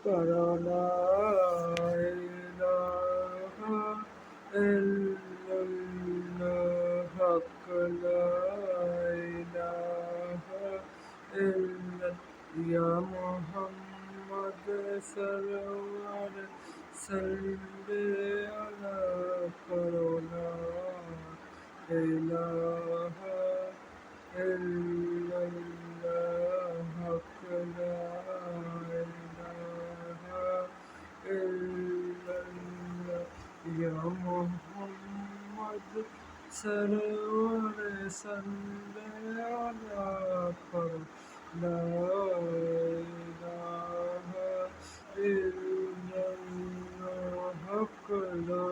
करो ला इलाहा इल्लल्लाह हक ला इलाहा इल्लल्लाह या मोहम्मद सरवर सल्ले अला करो ला इलाहा इल्लल्लाह हक ला इलाहा इल्लल्लाह या मोहम्मद सरवर सल्ले अला करो ला इलाहा इल्लल्लाह हक ला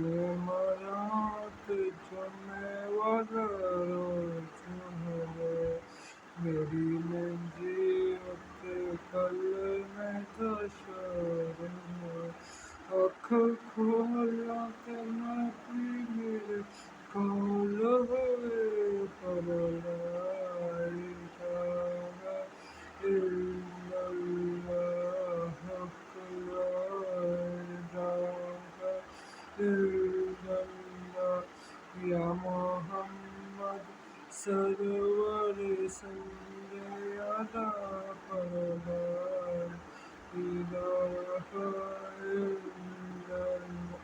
नेमरात जमे वाला रोज है मेरी मंजियत कल में दशर है अख खोला के मैं मेरे कौल हुए पर ला इलाहा इल्लल्लाह हक ला इलाहा इल्लल्लाह या मोहम्मद सरवर सल्ले अला ला इलाहा इल्लल्लाह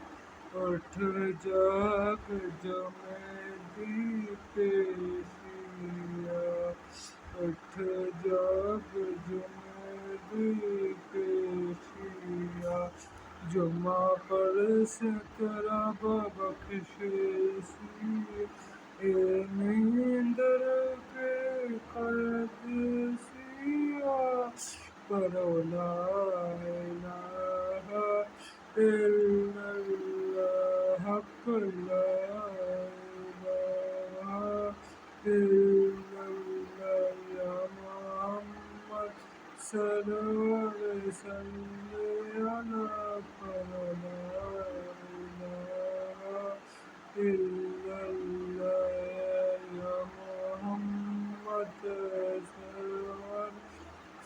उठ जाग जो मेरी पेशिया उठ जाग जो मेरी पेशिया जुमा पर से तेरा बख्शिशी ए नींदर के करदिसिया करो ला इलाहा इल्लल्लाह हक ला इलाहा इल्लल्लाह या मोहम्मद सरवर सल्ले अला करो ला इलाहा इल्लल्लाह या मोहम्मद सरवर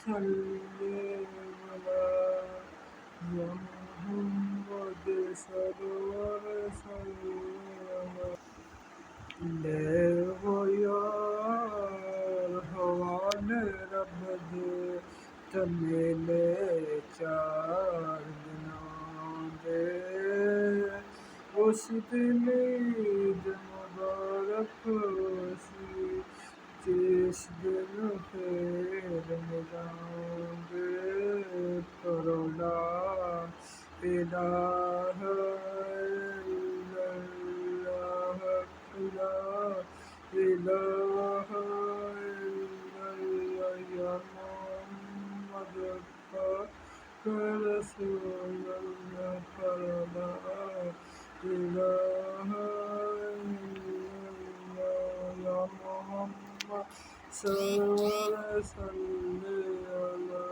सल्ले अला या मोहम्मद सरवर सल्ले अला ले वो यार हवाले रब दे तमेले चार दिनों दे उस दिन ईद मुबारक सी जिस दिन फिर मिलाऊंगे करो ला इलाहा इल्लल्लाह ला इलाहा इल्लल्लाह या मोहम्मद रसूलुल्लाह करो ला इलाहा इल्लल्लाह या मोहम्मद सल्ले अला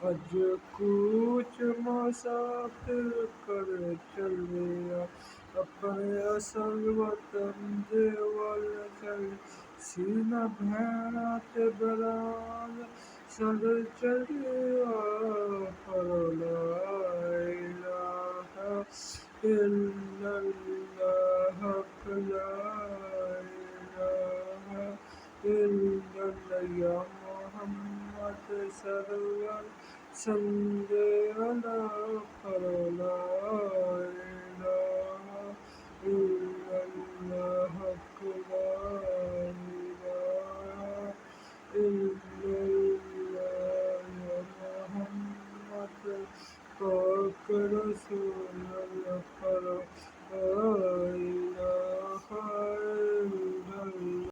अज कूच मुसाफिर कर चले अपने असल वतन दे वल चल सीना भैणा ते बराल सद चलिया करो ला इलाहा इल्लल्लाह हक ला इलाहा इल्लल्लाह या मोहम्मद सरवर सल्ले अला करो ला इलाहा इल्लल्लाह हक ला इलाहा इल्लल्लाह या मोहम्मद पाक रसूलुल्लाह करो ला इलाहा इल्लल्लाह।